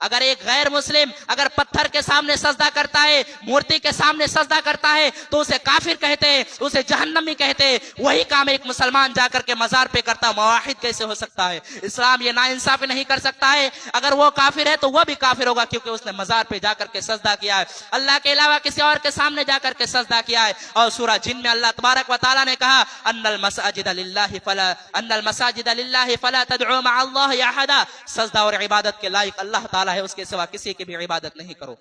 اگر ایک غیر مسلم اگر پتھر کے سامنے سجدہ کرتا ہے، مورتی کے سامنے سجدہ کرتا ہے تو اسے کافر کہتے ہیں، اسے جہنمی کہتے ہیں۔ وہی کام ایک مسلمان جا کر کے مزار پہ کرتا، موحد کیسے ہو سکتا ہے؟ اسلام یہ ناانصافی نہیں کر سکتا ہے۔ اگر وہ کافر ہے تو وہ بھی کافر ہوگا، کیونکہ اس نے مزار پہ جا کر کے سجدہ کیا ہے، اللہ کے علاوہ کسی اور کے سامنے جا کر کے سجدہ کیا ہے۔ اور سورہ جن میں اللہ تبارک و تعالیٰ نے کہا ان المساجد للہ فلا تدعوا مع اللہ احدا، سجدہ اور عبادت کے لائق اللہ تعالیٰ ہے، اس کے سوا کسی کی بھی عبادت نہیں کرو۔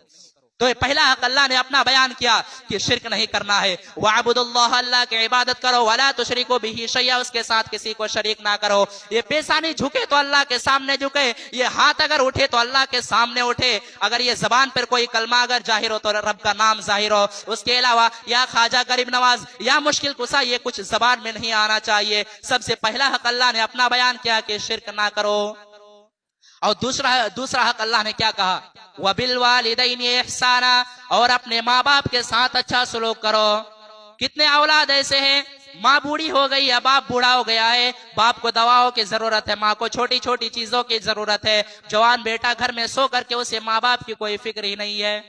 تو یہ پہلا حق اللہ نے اپنا بیان کیا کہ شرک نہیں کرنا ہے۔ وَعْبُدُ اللَّهَ، اللہ کی عبادت کرو، وَلَا تُشْرِكُوا بِهِ شَيْئًا، اس کے ساتھ کسی کو شریک نہ کرو۔ یہ پیشانی جھکے تو اللہ کے سامنے جھکے، یہ ہاتھ اگر اٹھے تو اللہ کے سامنے اٹھے، اگر یہ زبان پر کوئی کلمہ اگر ظاہر ہو تو رب کا نام ظاہر ہو، اس کے علاوہ یا خواجہ غریب نواز یا مشکل کشا یہ کچھ زبان میں نہیں آنا چاہیے۔ سب سے پہلا حق اللہ نے اپنا بیان کیا کہ شرک نہ کرو۔ اور دوسرا حق اللہ نے کیا کہا؟ وَبِالْوَالِدَيْنِ إِحْسَانًا، اور اپنے ماں باپ کے ساتھ اچھا سلوک کرو۔ کتنے اولاد ایسے ہیں، ماں بوڑھی ہو گئی یا باپ بوڑھا ہو گیا ہے، باپ کو دواؤں کی ضرورت ہے، ماں کو چھوٹی چھوٹی چیزوں کی ضرورت ہے، جوان بیٹا گھر میں سو کر کے اسے ماں باپ کی کوئی فکر ہی نہیں ہے۔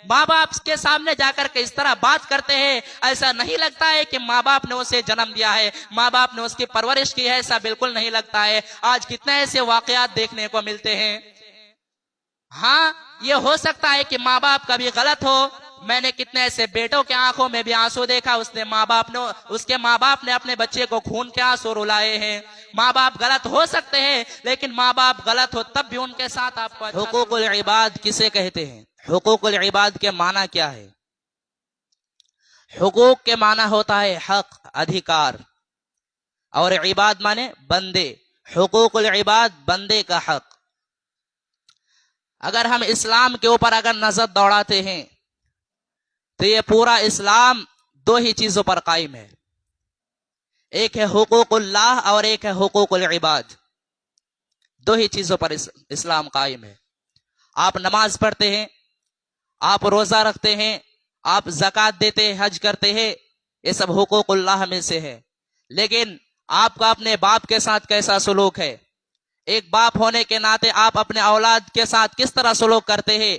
ماں باپ کے سامنے جا کر کے اس طرح بات کرتے ہیں، ایسا نہیں لگتا ہے کہ ماں باپ نے اسے جنم دیا ہے، ماں باپ نے اس کی پرورش کی ہے، ایسا بالکل نہیں لگتا ہے۔ آج کتنے ایسے واقعات دیکھنے کو ملتے ہیں۔ ہاں یہ ہو سکتا ہے کہ ماں باپ کبھی غلط ہو، میں نے کتنے ایسے بیٹوں کے آنکھوں میں بھی آنسو دیکھا، اس کے ماں باپ نے اپنے بچے کو خون کے آنسو رلائے ہیں۔ ماں باپ غلط ہو سکتے ہیں، لیکن ماں باپ غلط ہو تب بھی ان کے ساتھ آپ کو حقوق العباد کسے کہتے ہیں؟ حقوق العباد کے معنی کیا ہے؟ حقوق کے معنی ہوتا ہے حق، ادھیکار، اور عباد مانے بندے۔ حقوق العباد بندے کا حق۔ اگر ہم اسلام کے اوپر اگر نظر دوڑاتے ہیں تو یہ پورا اسلام دو ہی چیزوں پر قائم ہے، ایک ہے حقوق اللہ اور ایک ہے حقوق العباد۔ دو ہی چیزوں پر اسلام قائم ہے۔ آپ نماز پڑھتے ہیں، آپ روزہ رکھتے ہیں، آپ زکوٰۃ دیتے ہیں، حج کرتے ہیں، یہ سب حقوق اللہ میں سے ہے۔ لیکن آپ کا اپنے باپ کے ساتھ کیسا سلوک ہے؟ ایک باپ ہونے کے ناطے آپ اپنے اولاد کے ساتھ کس طرح سلوک کرتے ہیں؟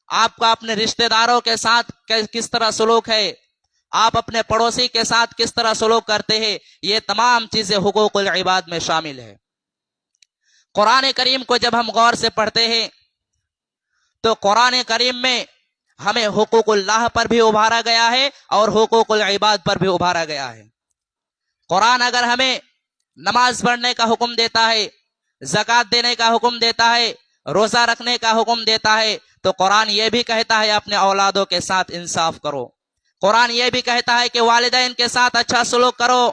آپ کا اپنے رشتہ داروں کے ساتھ کس طرح سلوک ہے؟ آپ اپنے پڑوسی کے ساتھ کس طرح سلوک کرتے ہیں؟ یہ تمام چیزیں حقوق العباد میں شامل ہے۔ قرآن کریم کو جب ہم غور سے پڑھتے ہیں تو قرآن کریم میں ہمیں حقوق اللہ پر بھی ابھارا گیا ہے اور حقوق العباد پر بھی ابھارا گیا ہے۔ قرآن اگر ہمیں نماز پڑھنے کا حکم دیتا ہے، زکوٰۃ دینے کا حکم دیتا ہے، روزہ رکھنے کا حکم دیتا ہے، تو قرآن یہ بھی کہتا ہے اپنے اولادوں کے ساتھ انصاف کرو۔ قرآن یہ بھی کہتا ہے کہ والدین کے ساتھ اچھا سلوک کرو۔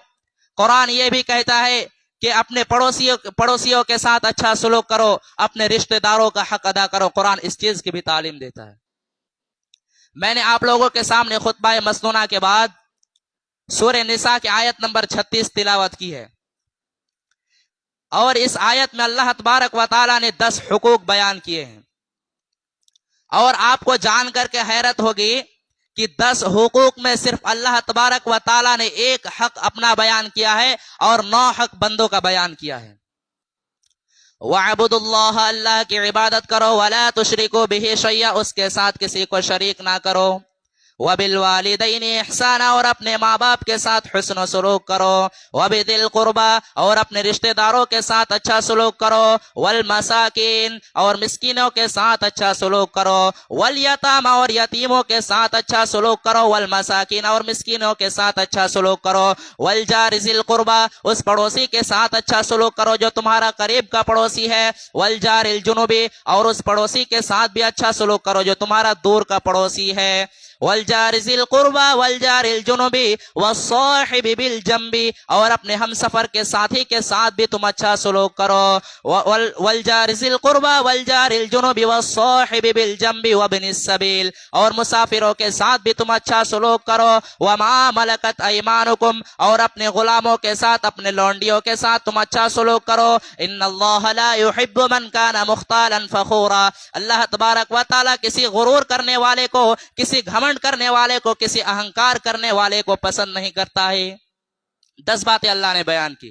قرآن یہ بھی کہتا ہے کہ اپنے پڑوسیوں کے ساتھ اچھا سلوک کرو، اپنے رشتہ داروں کا حق ادا کرو۔ قرآن اس چیز کی بھی تعلیم دیتا ہے۔ میں نے آپ لوگوں کے سامنے خطبہ مسنونہ کے بعد سورہ نساء کی آیت نمبر 36 تلاوت کی ہے، اور اس آیت میں اللہ تبارک و تعالیٰ نے 10 حقوق بیان کیے ہیں، اور آپ کو جان کر کے حیرت ہوگی کہ 10 حقوق میں صرف اللہ تبارک و تعالیٰ نے ایک حق اپنا بیان کیا ہے اور 9 حق بندوں کا بیان کیا ہے۔ وَاعْبُدُوا اللَّهَ، اللہ کی عبادت کرو، وَلَا تُشْرِكُوا بِهِ شَيْئًا، اس کے ساتھ کسی کو شریک نہ کرو۔ وَبِالْوَالِدَيْنِ إِحْسَانًا، اور اپنے ماں باپ کے ساتھ حسن و سلوک کرو۔ وَبِذِي الْقُرْبَىٰ، اور اپنے رشتہ داروں کے ساتھ اچھا سلوک کرو۔ وَالْمَسَاكِينِ، اور مسکینوں کے ساتھ اچھا سلوک کرو۔ وَالْيَتَامَىٰ، اور یتیموں کے ساتھ اچھا سلوک کرو۔ وَالْمَسَاكِينَ، اور مسکینوں کے ساتھ اچھا سلوک کرو۔ وَالْجَارِ ذِي الْقُرْبَىٰ، اس پڑوسی کے ساتھ اچھا سلوک کرو جو تمہارا قریب کا پڑوسی ہے۔ وَالْجَارِ الْجُنُبِ، اور اس پڑوسی کے ساتھ بھی اچھا سلوک کرو جو تمہارا دور کا پڑوسی ہے۔ والجار ذی القربى والجار الجنبی والصاحب بالجنب، اور اپنے ہم سفر کے ساتھی کے ساتھ بھی تم اچھا سلوک کرو۔ والجار ذی القربى والجار الجنب والصاحب بالجنب وابن السبیل، اور مسافروں کے ساتھ بھی تم اچھا سلوک کرو۔ وما ملکت ایمانکم، اور اپنے غلاموں کے ساتھ، اپنے لونڈیوں کے ساتھ تم اچھا سلوک کرو۔ ان اللہ لا يحب من كان مختالا فخورا، اللہ تبارک و تعالی کسی غرور کرنے والے کو، کسی گھمنڈ کرنے والے کو، کسی اہنکار کرنے والے کو پسند نہیں کرتا ہے۔ 10 باتیں اللہ نے بیان کی۔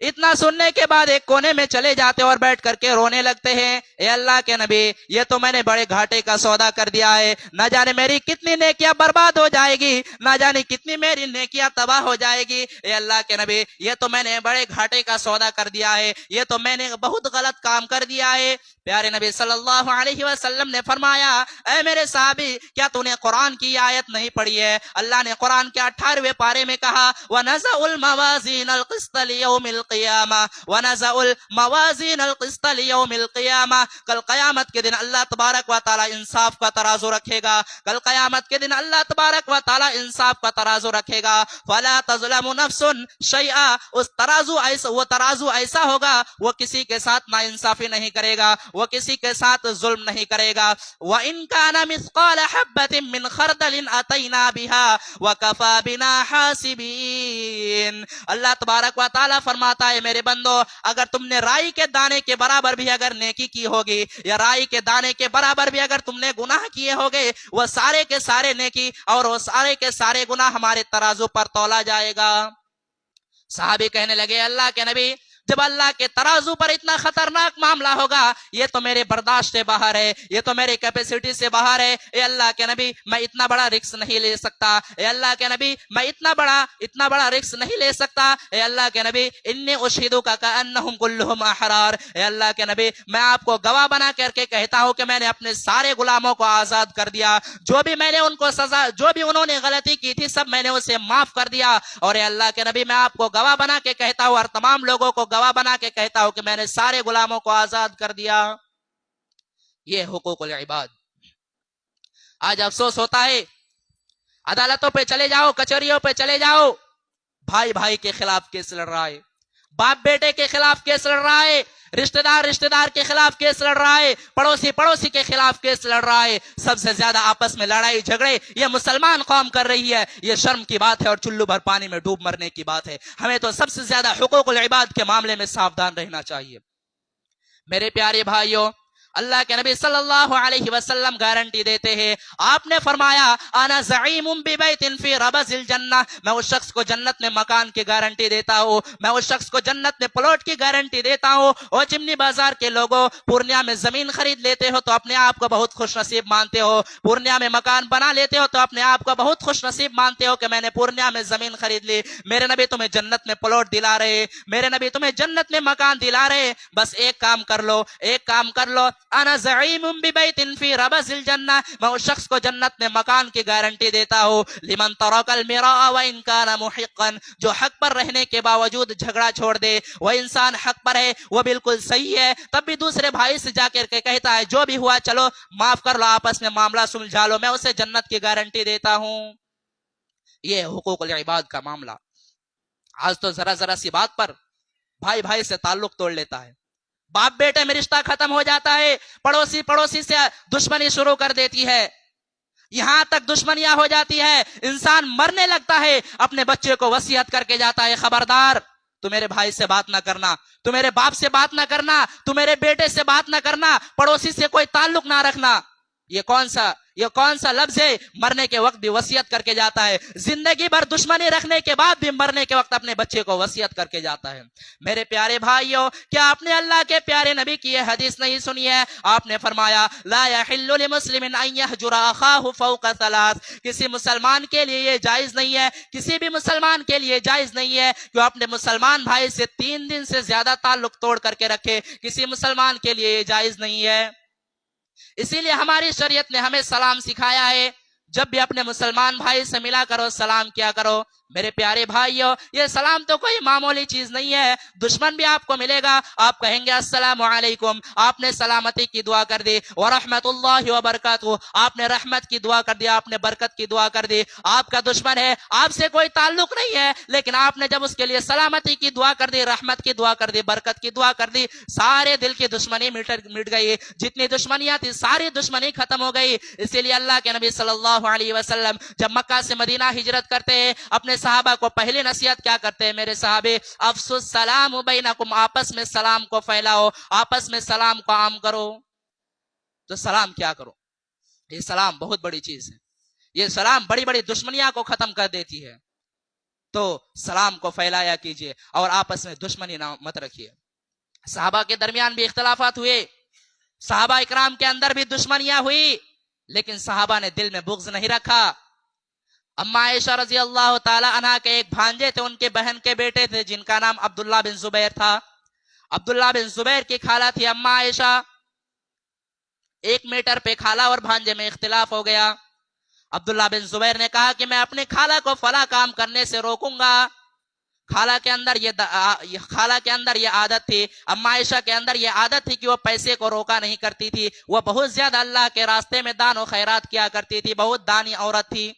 اتنا سننے کے بعد ایک کونے میں چلے جاتے اور بیٹھ کر کے رونے لگتے ہیں، اے اللہ کے نبی یہ تو میں نے بڑے گھاٹے کا سودا کر دیا ہے، نہ جانے میری کتنی نیکیاں برباد ہو جائے گی، نہ جانے کتنی میری نیکیاں تباہ ہو جائے گی، اے اللہ کے نبی یہ تو میں نے بڑے گھاٹے کا سودا کر دیا ہے، یہ تو میں نے بہت غلط کام کر دیا ہے۔ پیارے نبی صلی اللہ علیہ وسلم نے فرمایا، اے میرے صحابی کیا تو نے قرآن کی آیت نہیں پڑھی ہے؟ اللہ نے قرآن کے 18ویں پارے میں کہا وَنَزَعُ الْمَوَازِينَ الْقِسْطَ لِيَوْمِ الْقِيَامَةِ وَنَزَعُ الْمَوَازِينَ الْقِسْطَ لِيَوْمِ الْقِيَامَةِ کل قیامت کے دن اللہ تبارک و تعالی انصاف کا ترازو رکھے گا، کل قیامت کے دن اللہ تبارک و تعالی انصاف کا ترازو رکھے گا، فَلَا تَظْلَمُ نَفْسٌ شَيْئًا اس وہ ترازو ایسا ہوگا وہ کسی کے ساتھ ناانصافی نہیں کرے گا، وہ کسی کے ساتھ ظلم نہیں کرے گا۔ وَإِن كَانَ مِثْقَالَ حَبَّةٍ مِّنْ خَرْدَلٍ أَتَيْنَا بِهَا وَكَفَى بِنَا حَاسِبِينَ اللہ تبارک و تعالیٰ فرماتا ہے میرے بندو اگر تم نے رائی کے دانے کے برابر بھی اگر نیکی کی ہوگی یا رائی کے دانے کے برابر بھی اگر تم نے گناہ کیے ہوگے وہ سارے کے سارے نیکی اور وہ سارے کے سارے گناہ ہمارے ترازو پر تولا جائے گا۔ صحابی کہنے لگے اللہ کے نبی جب اللہ کے ترازو پر اتنا خطرناک معاملہ ہوگا یہ تو میرے برداشت سے باہر ہے، یہ تو میری کیپیسٹی سے باہر ہے، اے اللہ کے نبی میں اتنا بڑا رسک نہیں لے سکتا، اے اللہ کے نبی میں اتنا بڑا رسک نہیں لے سکتا، اے اللہ کے نبی انی اشہدک کأنہم کلہم احرار اے اللہ کے نبی میں آپ کو گواہ بنا کر کے کہتا ہوں کہ میں نے اپنے سارے غلاموں کو آزاد کر دیا، جو بھی میں نے ان کو سزا جو بھی انہوں نے غلطی کی تھی سب میں نے اسے معاف کر دیا، اور اے اللہ کے نبی میں آپ کو گواہ بنا کے کہتا ہوں اور تمام لوگوں کو گواہ بنا کے کہتا ہوں کہ میں نے سارے غلاموں کو آزاد کر دیا۔ یہ حقوق العباد۔ آج افسوس ہوتا ہے عدالتوں پہ چلے جاؤ، کچہریوں پہ چلے جاؤ، بھائی بھائی کے خلاف کیس لڑ رہا ہے، باپ بیٹے کے خلاف کیس لڑ رہا ہے، رشتہ دار کے خلاف کیس لڑ رہا ہے، پڑوسی کے خلاف کیس لڑ رہا ہے، سب سے زیادہ آپس میں لڑائی جھگڑے یہ مسلمان قوم کر رہی ہے، یہ شرم کی بات ہے اور چلو بھر پانی میں ڈوب مرنے کی بات ہے۔ ہمیں تو سب سے زیادہ حقوق العباد کے معاملے میں ساودھان رہنا چاہیے۔ میرے پیارے بھائیوں اللہ کے نبی صلی اللہ علیہ وسلم گارنٹی دیتے ہیں، آپ نے فرمایا انا زعیم ببیت فی ربض الجنہ میں اس شخص کو جنت میں مکان کی گارنٹی دیتا ہوں، میں اس شخص کو جنت میں پلاٹ کی گارنٹی دیتا ہوں۔ اور چمنی بازار کے لوگوں پورنیہ میں زمین خرید لیتے ہو تو اپنے آپ کو بہت خوش نصیب مانتے ہو، پورنیہ میں مکان بنا لیتے ہو تو اپنے آپ کو بہت خوش نصیب مانتے ہو کہ میں نے پورنیہ میں زمین خرید لی، میرے نبی تمہیں جنت میں پلاٹ دلا رہے، میرے نبی تمہیں جنت میں مکان دلا رہے، بس ایک کام کر لو انا زعیم ببیت فی ربض الجنہ میں اس شخص کو جنت میں مکان کی گارنٹی دیتا ہوں، لمن ترک المراء وان کان محقا جو حق پر رہنے کے باوجود جھگڑا چھوڑ دے، وہ انسان حق پر ہے وہ بالکل صحیح ہے تب بھی دوسرے بھائی سے جا کر کے کہتا ہے جو بھی ہوا چلو معاف کر لو، آپس میں معاملہ سلجھا لو، میں اسے جنت کی گارنٹی دیتا ہوں۔ یہ حقوق العباد کا معاملہ۔ آج تو ذرا سی بات پر بھائی بھائی سے تعلق توڑ لیتا ہے، باپ بیٹے میں رشتہ ختم ہو جاتا ہے، پڑوسی سے دشمنی شروع کر دیتی ہے، یہاں تک دشمنیاں ہو جاتی ہے، انسان مرنے لگتا ہے، اپنے بچے کو وصیت کر کے جاتا ہے خبردار تو میرے بھائی سے بات نہ کرنا، تو میرے باپ سے بات نہ کرنا، تو میرے بیٹے سے بات نہ کرنا، پڑوسی سے کوئی تعلق نہ رکھنا۔ یہ کون سا لفظ ہے؟ مرنے کے وقت بھی وصیت کر کے جاتا ہے، زندگی بھر دشمنی رکھنے کے بعد بھی مرنے کے وقت اپنے بچے کو وصیت کر کے جاتا ہے۔ میرے پیارے بھائیوں کیا آپ نے اللہ کے پیارے نبی کی یہ حدیث نہیں سنی ہے؟ آپ نے فرمایا لا يحل لمسلم ان يهجر اخاه فوق ثلاث کسی مسلمان کے لیے یہ جائز نہیں ہے، کسی بھی مسلمان کے لیے جائز نہیں ہے کہ اپنے مسلمان بھائی سے 3 دن سے زیادہ تعلق توڑ کر کے رکھے، کسی مسلمان کے لیے یہ جائز نہیں ہے۔ اسی لیے ہماری شریعت نے ہمیں سلام سکھایا ہے، جب بھی اپنے مسلمان بھائی سے ملا کرو سلام کیا کرو۔ میرے پیارے بھائیوں یہ سلام تو کوئی معمولی چیز نہیں ہے، دشمن بھی آپ کو ملے گا آپ کہیں گے السلام علیکم، آپ نے سلامتی کی دعا کر دی، ورحمت اللہ وبرکاتہ آپ نے رحمت کی دعا کر دی، آپ نے برکت کی دعا کر دی، آپ کا دشمن ہے آپ سے کوئی تعلق نہیں ہے لیکن آپ نے جب اس کے لیے سلامتی کی دعا کر دی، رحمت کی دعا کر دی، برکت کی دعا کر دی، سارے دل کی دشمنی مٹ گئی، جتنی دشمنیاں تھی ساری دشمنی ختم ہو گئی۔ اسی لیے اللہ کے نبی صلی اللہ علیہ وسلم جب مکہ سے مدینہ ہجرت کرتے ہیں اپنے صحابہ کو پہلی نصیحت کیا کرتے ہیں؟ میرے صحابے افسو السلام بینکم آپس میں سلام کو پھیلاؤ، آپس میں سلام کو عام کرو۔ تو سلام کیا کرو؟ یہ سلام بہت بڑی چیز ہے، یہ سلام بڑی بڑی دشمنیاں کو ختم کر دیتی ہے۔ تو سلام کو پھیلایا کیجیے اور آپس میں دشمنی نہ مت رکھیے. صحابہ کے درمیان بھی اختلافات ہوئے, صحابہ اکرام کے اندر بھی دشمنیاں ہوئی, لیکن صحابہ نے دل میں بغض نہیں رکھا. اما عائشہ رضی اللہ تعالی عنہ کے ایک بھانجے تھے, ان کے بہن کے بیٹے تھے جن کا نام عبداللہ بن زبیر تھا. عبداللہ بن زبیر کی خالہ تھی اما عائشہ. 1 میٹر پہ خالہ اور بھانجے میں اختلاف ہو گیا. عبداللہ بن زبیر نے کہا کہ میں اپنے خالہ کو فلاں کام کرنے سے روکوں گا. خالہ کے اندر یہ عادت تھی, اما عائشہ کے اندر یہ عادت تھی کہ وہ پیسے کو روکا نہیں کرتی تھی. وہ بہت زیادہ اللہ کے راستے میں دان و خیرات کیا کرتی تھی, بہت دانی عورت تھی.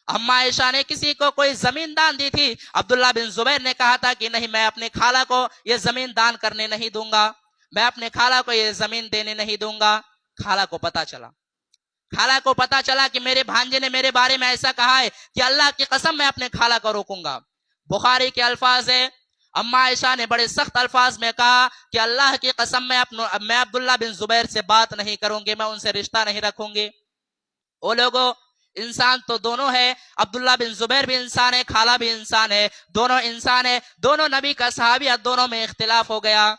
اما عائشہ نے کسی کو کوئی زمین دان دی تھی. عبداللہ بن زبیر نے کہا تھا کہ نہیں, میں اپنے خالہ کو یہ زمین دان کرنے نہیں دوں گا, میں اپنے خالہ کو یہ زمین دینے نہیں دوں گا. خالہ کو پتا چلا کہ میرے بھانجے نے میرے بارے میں ایسا کہا ہے کہ اللہ کی قسم میں اپنے خالہ کو روکوں گا. بخاری کے الفاظ ہے, اما عائشہ نے بڑے سخت الفاظ میں کہا کہ اللہ کی قسم میں عبداللہ بن زبیر سے بات نہیں کروں گی, میں ان سے رشتہ نہیں رکھوں گی. وہ لوگوں, انسان تو دونوں ہے, عبداللہ بن زبیر بھی انسان ہے, خالہ بھی انسان ہے, دونوں انسان ہے, دونوں نبی کا صحابی ہے, دونوں میں اختلاف ہو گیا.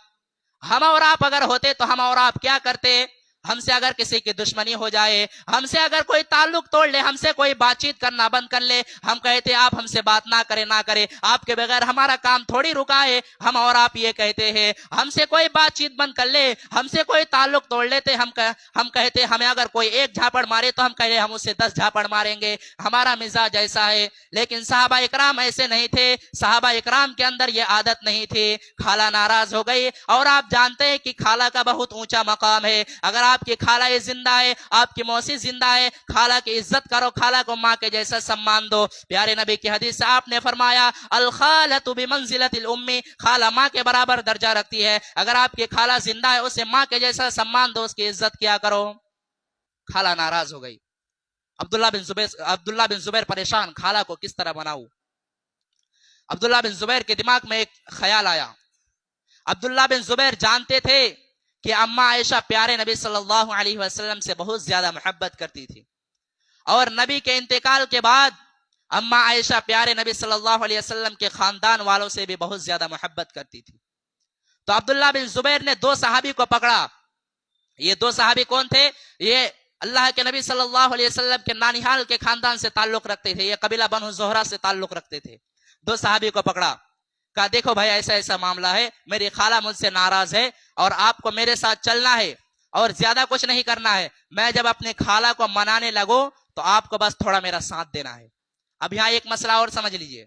ہم اور آپ اگر ہوتے تو ہم اور آپ کیا کرتے؟ ہم سے اگر کسی کی دشمنی ہو جائے, ہم سے اگر کوئی تعلق توڑ لے, ہم سے کوئی بات چیت کرنا بند کر لے, ہم کہتے آپ ہم سے بات نہ کرے, آپ کے بغیر ہمارا کام تھوڑی رکا ہے. ہم اور آپ یہ کہتے ہیں, ہم سے کوئی بات چیت بند کر لے, ہم سے کوئی تعلق توڑ لیتے, ہم کہتے ہمیں اگر کوئی 1 جھاپڑ مارے تو ہم کہتے ہم اسے 10 جھاپڑ ماریں گے. ہمارا مزاج ایسا ہے. لیکن صحابہ اکرام ایسے نہیں تھے, صحابہ اکرام کے اندر یہ عادت نہیں تھی. خالہ ناراض ہو گئی, اور آپ جانتے ہیں کہ خالہ کا بہت اونچا مقام ہے. اگر آپ کی خالہ زندہ ہے, آپ کی موسی زندہ ہے, خالہ کی عزت کرو, خالہ کو ماں کے جیسا سمان دو. پیارے نبی کی حدیث سے آپ نے فرمایا, الخالۃ بمنزلۃ الام, خالہ ماں کے برابر درجہ رکھتی ہے. اگر آپ کی خالہ زندہ ہے, اسے ماں کے جیسا سمان دو, اس کی عزت کیا کرو. خالہ ناراض ہو گئی. عبداللہ بن زبیر پریشان, خالہ کو کس طرح مناؤں. عبداللہ بن زبیر کے دماغ میں ایک خیال آیا. عبداللہ بن زبیر جانتے تھے کہ اما عائشہ پیارے نبی صلی اللہ علیہ وسلم سے بہت زیادہ محبت کرتی تھی, اور نبی کے انتقال کے بعد اما عائشہ پیارے نبی صلی اللہ علیہ وسلم کے خاندان والوں سے بھی بہت زیادہ محبت کرتی تھی. تو عبداللہ بن زبیر نے 2 صحابی کو پکڑا. یہ 2 صحابی کون تھے؟ یہ اللہ کے نبی صلی اللہ علیہ وسلم کے نانیحال کے خاندان سے تعلق رکھتے تھے, یہ قبیلہ بنو زہرہ سے تعلق رکھتے تھے. 2 صحابی کو پکڑا, کہا دیکھو بھائی ایسا ایسا معاملہ ہے, میری خالہ مجھ سے ناراض ہے اور آپ کو میرے ساتھ چلنا ہے اور زیادہ کچھ نہیں کرنا ہے. میں جب اپنے خالہ کو منانے لگوں تو آپ کو بس تھوڑا میرا ساتھ دینا ہے. اب یہاں ایک مسئلہ اور سمجھ لیجئے,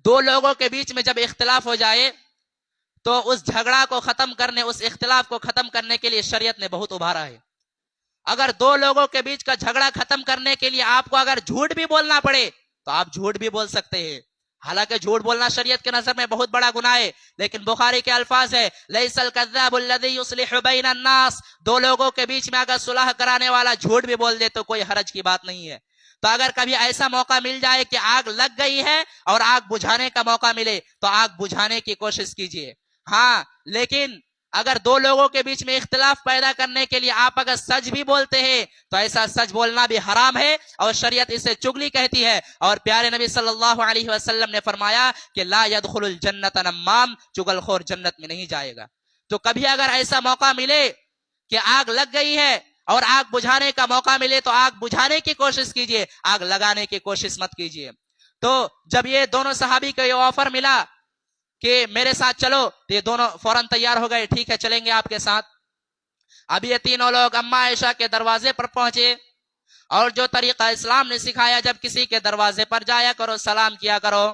2 لوگوں کے بیچ میں جب اختلاف ہو جائے تو اس جھگڑا کو ختم کرنے, اس اختلاف کو ختم کرنے کے لیے شریعت نے بہت ابھارا ہے. اگر 2 لوگوں کے بیچ کا جھگڑا ختم کرنے کے لیے آپ کو اگر جھوٹ بھی بولنا پڑے تو آپ جھوٹ بھی بول سکتے ہیں. حالانکہ جھوٹ بولنا شریعت کے نظر میں بہت بڑا گناہ ہے, لیکن بخاری کے الفاظ ہے, لیس الکذاب الذی یصلح بین الناس, 2 لوگوں کے بیچ میں اگر صلح کرانے والا جھوٹ بھی بول دے تو کوئی حرج کی بات نہیں ہے. تو اگر کبھی ایسا موقع مل جائے کہ آگ لگ گئی ہے اور آگ بجھانے کا موقع ملے تو آگ بجھانے کی کوشش کیجیے. ہاں, لیکن اگر 2 لوگوں کے بیچ میں اختلاف پیدا کرنے کے لیے آپ اگر سچ بھی بولتے ہیں تو ایسا سچ بولنا بھی حرام ہے, اور شریعت اسے چگلی کہتی ہے. اور پیارے نبی صلی اللہ علیہ وسلم نے فرمایا کہ لا يدخل الجنت نمام, چگل خور جنت میں نہیں جائے گا. تو کبھی اگر ایسا موقع ملے کہ آگ لگ گئی ہے اور آگ بجھانے کا موقع ملے تو آگ بجھانے کی کوشش کیجیے, آگ لگانے کی کوشش مت کیجیے. تو جب یہ دونوں صحابی کو یہ آفر ملا کہ میرے ساتھ چلو, تو یہ دونوں فوراً تیار ہو گئے, ٹھیک ہے چلیں گے آپ کے ساتھ. اب یہ تینوں لوگ اما عائشہ کے دروازے پر پہنچے, اور جو طریقہ اسلام نے سکھایا, جب کسی کے دروازے پر جایا کرو سلام کیا کرو.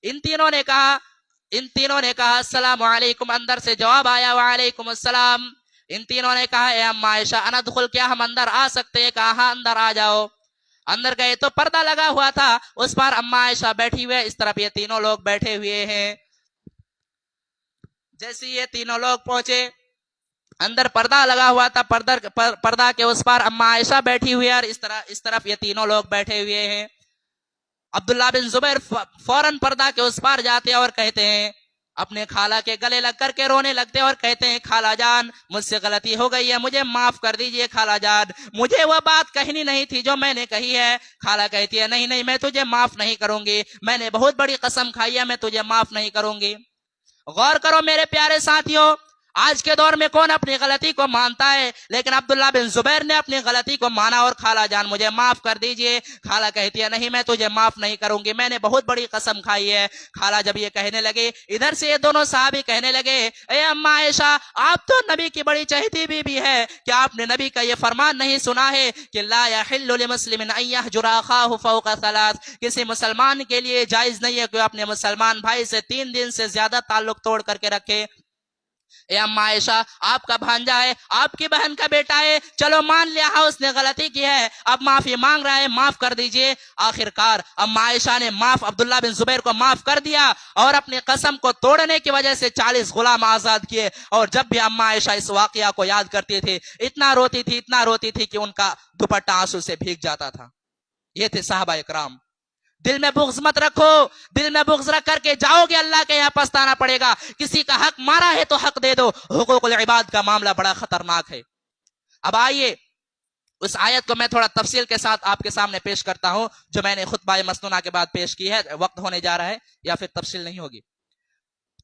ان تینوں نے کہا السلام علیکم, اندر سے جواب آیا وعلیکم السلام. ان تینوں نے کہا اے اما عائشہ اندخل, کیا ہم اندر آ سکتے ہیں؟ کہا ہاں اندر آ جاؤ. اندر گئے تو پردہ لگا ہوا تھا, اس پر اما عائشہ بیٹھی ہوئے, اس طرف یہ تینوں لوگ بیٹھے ہوئے ہیں. جیسے یہ تینوں لوگ پہنچے, اندر پردہ لگا ہوا تھا, پردہ کے اس پر اما عائشہ بیٹھی ہوئی ہے, اور اس طرف یہ تینوں لوگ بیٹھے ہوئے ہیں. عبداللہ بن زبیر فوراً پردہ کے اس پار جاتے اور کہتے ہیں اپنے خالہ کے گلے لگ کر کے رونے لگتے اور کہتے ہیں خالہ جان مجھ سے غلطی ہو گئی ہے, مجھے معاف کر دیجئے خالہ جان, مجھے وہ بات کہنی نہیں تھی جو میں نے کہی ہے. خالہ کہتی ہے نہیں نہیں میں تجھے معاف نہیں کروں گی, میں نے بہت بڑی قسم کھائی ہے, میں تجھے معاف نہیں کروں گی. غور کرو میرے پیارے ساتھیوں, آج کے دور میں کون اپنی غلطی کو مانتا ہے, لیکن عبداللہ بن زبیر نے اپنی غلطی کو مانا اور خالہ جان مجھے معاف کر دیجئے. خالہ کہتی ہے نہیں میں تجھے معاف نہیں کروں گی, میں نے بہت بڑی قسم کھائی ہے. خالہ جب یہ کہنے لگے, ادھر سے یہ دونوں صحابی کہنے لگے اے اما عائشہ آپ تو نبی کی بڑی چہیتی بیوی ہے, کیا آپ نے نبی کا یہ فرمان نہیں سنا ہے کہ لا یحل لمسلم ان یہجر اخاہ فوق ثلاث, کسی مسلمان کے لیے جائز نہیں ہے کہ اپنے مسلمان بھائی سے 3 دن سے زیادہ تعلق توڑ کر کے رکھے. اے اما عائشہ آپ کا بھانجا ہے, آپ کی بہن کا بیٹا ہے, چلو مان لیا اس نے غلطی کی ہے, اب معافی مانگ رہا ہے, معاف کر دیجئے. آخر کار اما عائشہ نے عبداللہ بن زبیر کو معاف کر دیا اور اپنی قسم کو توڑنے کی وجہ سے 40 غلام آزاد کیے. اور جب بھی اما عائشہ اس واقعہ کو یاد کرتی تھی اتنا روتی تھی کہ ان کا دوپٹہ آنسو سے بھیگ جاتا تھا. یہ تھے صحابہ اکرام. دل میں بغض مت رکھو, دل میں بغض رکھ کر کے جاؤ گے اللہ کے یہاں پچھتانا پڑے گا. کسی کا حق مارا ہے تو حق دے دو, حقوق العباد کا معاملہ بڑا خطرناک ہے. اب آئیے اس آیت کو میں تھوڑا تفصیل کے ساتھ آپ کے سامنے پیش کرتا ہوں جو میں نے خطبہ مسنونہ کے بعد پیش کی ہے. وقت ہونے جا رہا ہے یا پھر تفصیل نہیں ہوگی.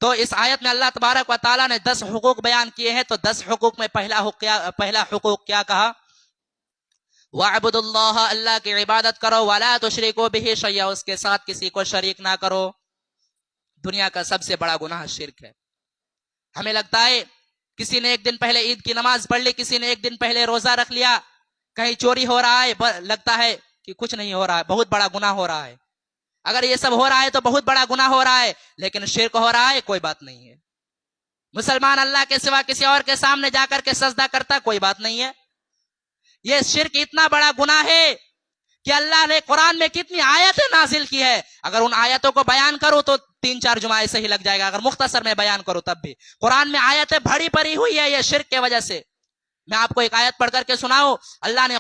تو اس آیت میں اللہ تبارک و تعالیٰ نے 10 حقوق بیان کیے ہیں. تو 10 حقوق میں پہلا حقوق کیا کہا؟ وَاعْبُدُوا اللَّهَ, اللہ کی عبادت کرو, وَلَا تُشْرِكُوا بِهِ شَيْئًا, اس کے ساتھ کسی کو شریک نہ کرو. دنیا کا سب سے بڑا گناہ شرک ہے. ہمیں لگتا ہے کسی نے ایک دن پہلے عید کی نماز پڑھ لی, کسی نے ایک دن پہلے روزہ رکھ لیا, کہیں چوری ہو رہا ہے, لگتا ہے کہ کچھ نہیں ہو رہا ہے, بہت بڑا گناہ ہو رہا ہے. اگر یہ سب ہو رہا ہے تو بہت بڑا گناہ ہو رہا ہے, لیکن شرک ہو رہا ہے کوئی بات نہیں ہے. مسلمان اللہ کے سوا کسی اور کے سامنے جا کر کے سجدہ کرتا کوئی بات نہیں ہے. یہ شرک اتنا بڑا گناہ ہے کہ اللہ نے قرآن میں کتنی آیتیں نازل کی ہے. اگر ان آیتوں کو بیان کرو تو 3-4 جمعہ ایسے ہی لگ جائے گا, اگر مختصر میں بیان کرو تب بھی. قرآن میں آیتیں بھری پڑی ہوئی ہے یہ شرک کے وجہ سے. میں آپ کو ایک آیت پڑھ کر کے سناؤں. اللہ نے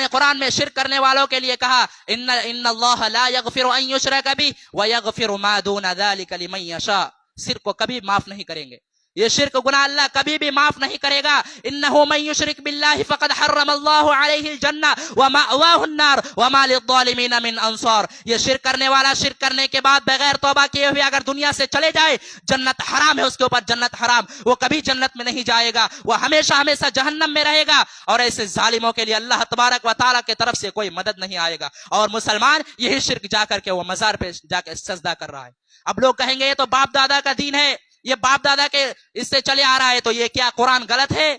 قرآن میں شرک کرنے والوں کے لیے کہا ان اللہ لا یغفر ان یشرک بہ ویغفر ما دون ذلک لمن یشاء. شرک کو کبھی معاف نہیں کریں گے, یہ شرک گناہ اللہ کبھی بھی معاف نہیں کرے گا. انہ من یشرک باللہ فقد حرم اللہ علیہ الجنہ ومأواہ النار وما للظالمین من انصار. یہ شرک کرنے والا شرک کرنے کے بعد بغیر توبہ کیے ہوئے اگر دنیا سے چلے جائے, جنت حرام ہے اس کے اوپر, جنت حرام, وہ کبھی جنت میں نہیں جائے گا, وہ ہمیشہ ہمیشہ جہنم میں رہے گا. اور ایسے ظالموں کے لیے اللہ تبارک و تعالیٰ کی طرف سے کوئی مدد نہیں آئے گا. اور مسلمان یہی شرک جا کر کے وہ مزار پہ جا کے سجدہ کر رہا ہے. اب لوگ کہیں گے یہ تو باپ دادا کا دین ہے, یہ باپ دادا کے اس سے چلے آ رہا ہے, تو یہ کیا قرآن غلط ہے؟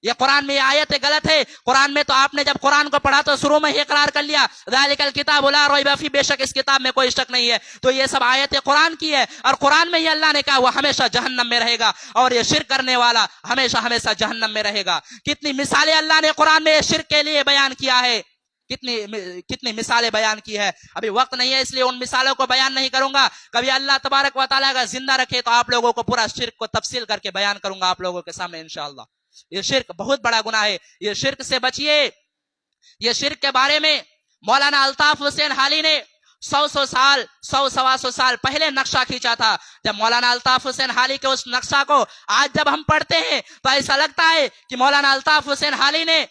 یہ قرآن میں یہ آیت غلط ہے. قرآن میں تو آپ نے جب قرآن کو پڑھا تو شروع میں ہی اقرار کر لیا ذالک الکتاب لا ریب فیہ, بے شک اس کتاب میں کوئی شک نہیں ہے. تو یہ سب آیتیں قرآن کی ہے, اور قرآن میں ہی اللہ نے کہا وہ ہمیشہ جہنم میں رہے گا, اور یہ شرک کرنے والا ہمیشہ ہمیشہ جہنم میں رہے گا. کتنی مثالیں اللہ نے قرآن میں شرک کے لیے بیان کیا ہے, کتنی مثالیں بیان کی ہے. ابھی وقت نہیں ہے اس لیے ان مثالوں کو بیان نہیں کروں گا. کبھی اللہ تبارک و تعالیٰ کا زندہ رکھے تو آپ لوگوں کو پورا شرک کو تفصیل کر کے بیان کروں گا آپ لوگوں کے سامنے انشاءاللہ. یہ شرک بہت بڑا گناہ ہے, یہ شرک سے بچیے. یہ شرک کے بارے میں مولانا الطاف حسین حالی نے 100 سال پہلے نقشہ کھینچا تھا. جب مولانا الطاف حسین حالی کے اس نقشہ کو آج جب ہم پڑھتے ہیں تو ایسا لگتا ہے کہ مولانا الطاف حسین حالی نے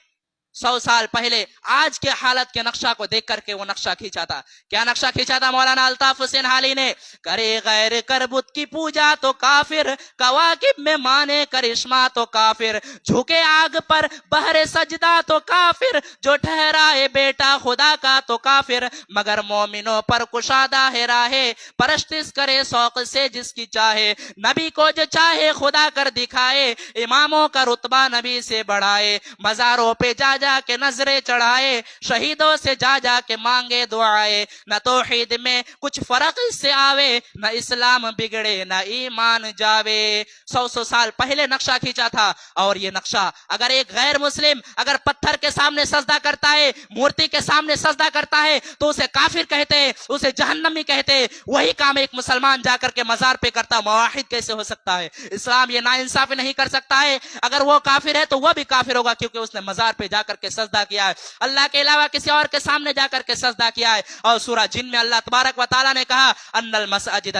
100 سال پہلے آج کے حالت کے نقشہ کو دیکھ کر کے وہ نقشہ کھینچا تھا. کیا نقشہ کھینچا تھا مولانا الطاف حسین حالی نے؟ کرے غیر کر بت کی پوجا تو کافر, کواکب میں مانے کرشمہ تو کافر, جھکے آگ پر بہر سجدہ تو کافر, جو ٹھہرائے بیٹا خدا کا تو کافر, مگر مومنوں پر کشادہ ہے راہے, پرستش کرے شوق سے جس کی چاہے, نبی کو جو چاہے خدا کر دکھائے, اماموں کا رتبہ نبی سے بڑھائے, مزاروں پہ جا جا کے نظریں چڑھائے, شہیدوں سے جا جا کے مانگے دعائے, نہ توحید میں کچھ فرق اس سے آوے, نہ اسلام بگڑے نہ ایمان جاوے. 100 سال پہلے نقشہ کھینچا تھا. اور یہ نقشہ اگر ایک غیر مسلم اگر پتھر کے سامنے سجدہ کرتا ہے, مورتی کے سامنے سجدہ کرتا ہے تو اسے کافر کہتے ہیں, اسے جہنمی کہتے ہیں. وہی کام ایک مسلمان جا کر کے مزار پہ کرتا, موحد کیسے ہو سکتا ہے؟ اسلام یہ ناانصافی نہیں کر سکتا ہے. اگر وہ کافر ہے تو وہ بھی کافر ہوگا, کیونکہ اس نے مزار پہ جا کر کے سجدہ کیا ہے, اللہ کے علاوہ کسی اور کے سامنے جا کر کے سجدہ کیا ہے. اور سورہ جن میں اللہ تبارک و تعالیٰ نے کہا ان المساجد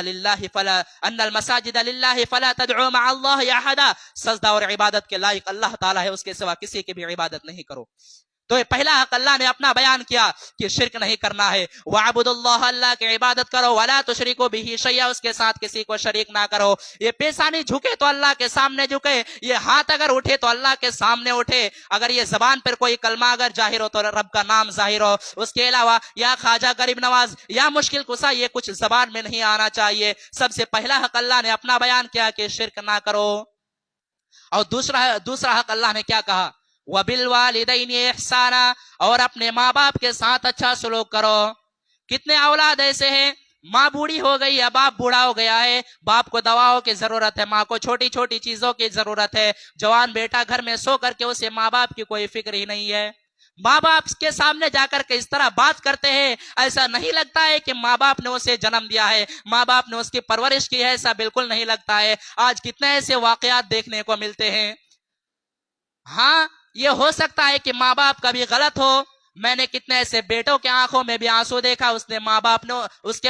للہ فلا تدعوا مع اللہ احدا, سجدہ اور عبادت کے لائق اللہ تعالیٰ ہے, اس کے سوا کسی کی بھی عبادت نہیں کرو. تو یہ پہلا حق اللہ نے اپنا بیان کیا کہ شرک نہیں کرنا ہے. وَعْبُدُ اللَّهَ, اللہ کی عبادت کرو. وَلَا تُشْرِكُوا بِهِ شَيْئًا, اس کے ساتھ کسی کو شریک نہ کرو. یہ پیشانی جھکے تو اللہ کے سامنے جھکے, یہ ہاتھ اگر اٹھے تو اللہ کے سامنے اٹھے, اگر یہ زبان پر کوئی کلمہ اگر ظاہر ہو تو رب کا نام ظاہر ہو. اس کے علاوہ یا خواجہ غریب نواز یا مشکل کشا یہ کچھ زبان میں نہیں آنا چاہیے. سب سے پہلا حق اللہ نے اپنا بیان کیا کہ شرک نہ کرو. اور دوسرا حق اللہ نے کیا کہا, وَبِالْوَالِدَيْنِ إِحْسَانًا, اور اپنے ماں باپ کے ساتھ اچھا سلوک کرو. کتنے اولاد ایسے ہیں, ماں بوڑھی ہو گئی ہے, باپ بوڑھا ہو گیا ہے, باپ کو دواؤں کی ضرورت ہے, ماں کو چھوٹی چھوٹی چیزوں کی ضرورت ہے, جوان بیٹا گھر میں سو کر کے اسے ماں باپ کی کوئی فکر ہی نہیں ہے. ماں باپ کے سامنے جا کر کے اس طرح بات کرتے ہیں, ایسا نہیں لگتا ہے کہ ماں باپ نے اسے جنم دیا ہے, ماں باپ نے اس کی پرورش کی ہے, ایسا بالکل نہیں لگتا ہے. آج کتنے ایسے واقعات دیکھنے کو ملتے ہیں. ہاں یہ ہو سکتا ہے کہ ماں باپ کبھی غلط ہو. میں نے کتنے ایسے بیٹوں کے آنکھوں میں بھی آنسو دیکھا, اس کے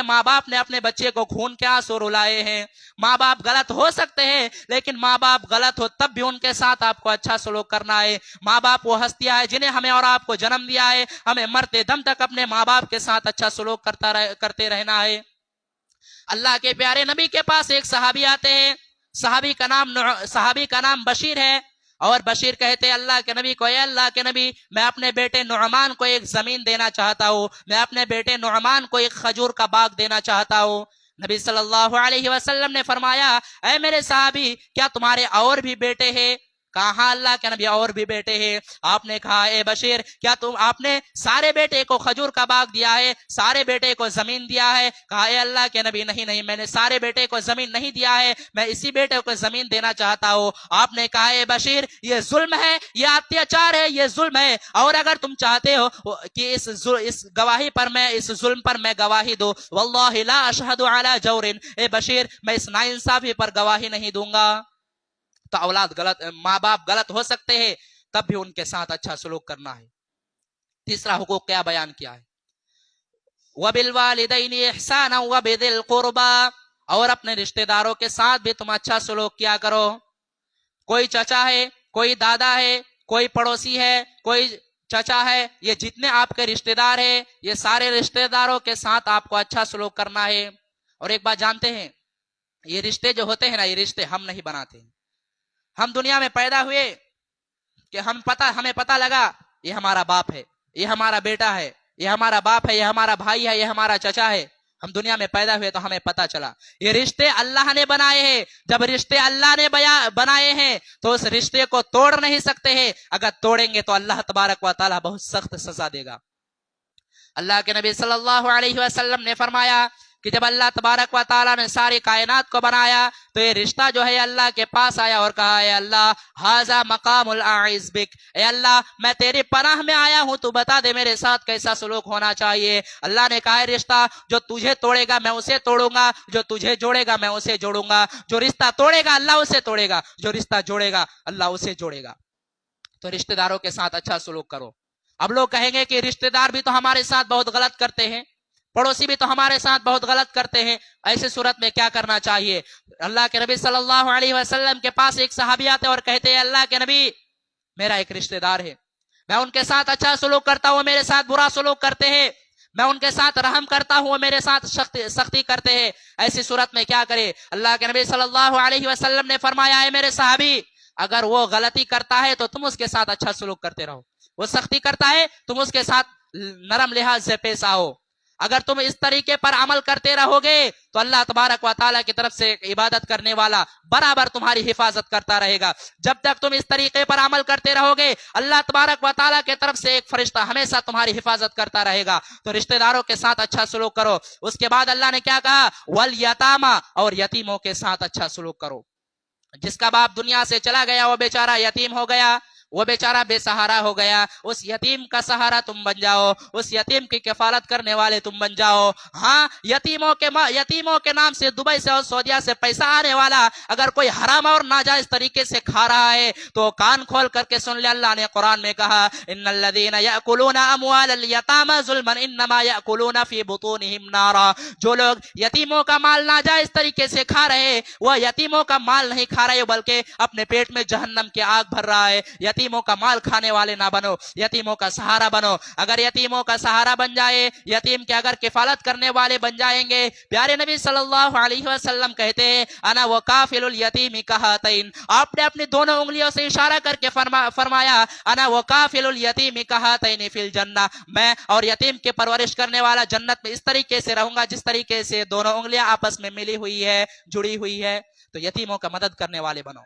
ماں باپ نے اپنے بچے کو خون کے آنسو رلائے ہیں. ماں باپ غلط ہو سکتے ہیں, لیکن ماں باپ غلط ہو تب بھی ان کے ساتھ آپ کو اچھا سلوک کرنا ہے. ماں باپ وہ ہستیاں ہیں جنہیں ہمیں اور آپ کو جنم دیا ہے, ہمیں مرتے دم تک اپنے ماں باپ کے ساتھ اچھا سلوک کرتے رہنا ہے. اللہ کے پیارے نبی کے پاس ایک صحابی آتے ہیں, صحابی کا نام بشیر ہے. اور بشیر کہتے ہیں اللہ کے نبی کو, اے اللہ کے نبی, میں اپنے بیٹے نعمان کو ایک زمین دینا چاہتا ہوں, میں اپنے بیٹے نعمان کو ایک کھجور کا باغ دینا چاہتا ہوں. نبی صلی اللہ علیہ وسلم نے فرمایا, اے میرے صحابی, کیا تمہارے اور بھی بیٹے ہیں؟ کہا ہاں اللہ کے نبی اور بھی بیٹے ہیں. آپ نے کہا اے بشیر, کیا آپ نے سارے بیٹے کو کھجور کا باغ دیا ہے, سارے بیٹے کو زمین دیا ہے؟ کہا اے اللہ کے نبی نہیں, میں نے سارے بیٹے کو زمین نہیں دیا ہے, میں اسی بیٹے کو زمین دینا چاہتا ہوں. آپ نے کہا اے بشیر, یہ ظلم ہے, یہ اتیاچار ہے, یہ ظلم ہے, اور اگر تم چاہتے ہو کہ اس گواہی پر میں, اس ظلم پر میں گواہی دوں, واللہ لا اشہد علی جور, اے بشیر میں اس ناانصافی پر گواہی نہیں دوں گا. تو ماں باپ غلط ہو سکتے ہیں, تب بھی ان کے ساتھ اچھا سلوک کرنا ہے. تیسرا حقوق کیا بیان کیا ہے, وَبِالْوَالِدَيْنِ إِحْسَانًا وَبِذِي الْقُرْبَى, اور اپنے رشتہ داروں کے ساتھ بھی تم اچھا سلوک کیا کرو. کوئی چچا ہے, کوئی دادا ہے, کوئی پڑوسی ہے, کوئی چچا ہے, یہ جتنے آپ کے رشتہ دار ہیں, یہ سارے رشتہ داروں کے ساتھ آپ کو اچھا سلوک کرنا ہے. اور ایک بات جانتے ہیں, یہ رشتے جو ہوتے ہیں نا, یہ رشتے ہم نہیں بناتے ہیں. ہم دنیا میں پیدا ہوئے کہ ہمیں پتا لگا یہ ہمارا باپ ہے, یہ ہمارا بیٹا ہے, یہ ہمارا باپ ہے, یہ ہمارا بھائی ہے, یہ ہمارا چچا ہے. ہم دنیا میں پیدا ہوئے تو ہمیں پتا چلا یہ رشتے اللہ نے بنائے ہیں. جب رشتے اللہ نے بنائے ہیں تو اس رشتے کو توڑ نہیں سکتے ہیں. اگر توڑیں گے تو اللہ تبارک و تعالی بہت سخت سزا دے گا. اللہ کے نبی صلی اللہ علیہ وسلم نے فرمایا کہ جب اللہ تبارک و تعالیٰ نے ساری کائنات کو بنایا تو یہ رشتہ جو ہے اللہ کے پاس آیا اور کہا, اے اللہ ھذا مقام الاعز بک, اے اللہ میں تیری پناہ میں آیا ہوں, تو بتا دے میرے ساتھ کیسا سلوک ہونا چاہیے. اللہ نے کہا, رشتہ جو تجھے توڑے گا میں اسے توڑوں گا, جو تجھے جوڑے گا میں اسے جوڑوں گا. جو رشتہ توڑے گا اللہ اسے توڑے گا, جو رشتہ جوڑے گا اللہ اسے جوڑے گا. تو رشتہ داروں کے ساتھ اچھا سلوک کرو. اب لوگ کہیں گے کہ رشتہ دار بھی تو ہمارے ساتھ بہت غلط کرتے ہیں, پڑوسی بھی تو ہمارے ساتھ بہت غلط کرتے ہیں. ایسے صورت میں کیا کرنا چاہیے؟ اللہ کے نبی صلی اللہ علیہ وسلم کے پاس ایک صحابی آتے اور کہتے ہیں, اللہ کے نبی میرا ایک رشتہ دار ہے, میں ان کے ساتھ اچھا سلوک کرتا ہوں, میرے ساتھ برا سلوک کرتے ہیں, میں ان کے ساتھ رحم کرتا ہوں, میرے ساتھ سختی کرتے ہیں. ایسی صورت میں کیا کرے؟ اللہ کے نبی صلی اللہ علیہ وسلم نے فرمایا, ہے میرے صحابی, اگر وہ غلطی کرتا ہے تو تم اس کے ساتھ اچھا سلوک کرتے رہو, وہ سختی کرتا ہے تم اس کے ساتھ نرم لحاظ سے پیش آؤ. اگر تم اس طریقے پر عمل کرتے رہو گے تو اللہ تبارک و تعالیٰ کی طرف سے عبادت کرنے والا برابر تمہاری حفاظت کرتا رہے گا. جب تک تم اس طریقے پر عمل کرتے رہو گے اللہ تبارک و تعالیٰ کی طرف سے ایک فرشتہ ہمیشہ تمہاری حفاظت کرتا رہے گا. تو رشتہ داروں کے ساتھ اچھا سلوک کرو. اس کے بعد اللہ نے کیا کہا, والیتاما, اور یتیموں کے ساتھ اچھا سلوک کرو. جس کا باپ دنیا سے چلا گیا وہ بیچارہ یتیم ہو گیا, وہ بیچارہ بے سہارا ہو گیا، اس یتیم کا سہارا تم بن جاؤ، اس یتیم کی کفالت کرنے والے تم بن جاؤ۔ ہاں، یتیموں کے نام سے دبئی سے اور سعودیہ سے پیسہ آنے والا اگر کوئی حرام اور ناجائز طریقے سے کھا رہا ہے تو کان کھول کر کے سن لے، اللہ نے قرآن میں کہا ان الذین یأکلون اموال الیتامی ظلما انما یأکلون فی بطونہم نارا۔ جو لوگ یتیموں کا مال ناجائز طریقے سے کھا رہے، وہ یتیموں کا مال نہیں کھا رہے بلکہ اپنے پیٹ میں جہنم کی آگ بھر رہا ہے۔ یتیموں کا مال کھانے والے نہ بنو، یتیموں کا سہارا بنو۔ اگر یتیموں کا سہارا بن جائے، یتیم کے اگر کفالت کرنے والے بن جائیں گے، پیارے نبی صلی اللہ علیہ وسلم کہتے ہیں انا وکافل الیتیم کہاتین۔ آپ نے اپنی دونوں انگلیوں سے اشارہ کر کے فرمایا انا وکافل الیتیم کہاتین فی الجنہ، میں اور یتیم کی پرورش کرنے والا جنت میں اس طریقے سے رہوں گا جس طریقے سے دونوں انگلیاں آپس میں ملی ہوئی ہے، جڑی ہوئی ہے۔ تو یتیموں کا مدد کرنے والے بنو۔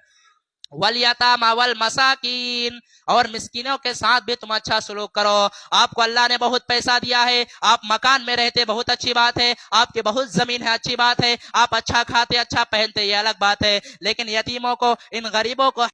والیتامی والمساکین، اور مسکینوں کے ساتھ بھی تم اچھا سلوک کرو۔ آپ کو اللہ نے بہت پیسہ دیا ہے، آپ مکان میں رہتے بہت اچھی بات ہے، آپ کی بہت زمین ہے اچھی بات ہے، آپ اچھا کھاتے اچھا پہنتے یہ الگ بات ہے، لیکن یتیموں کو، ان غریبوں کو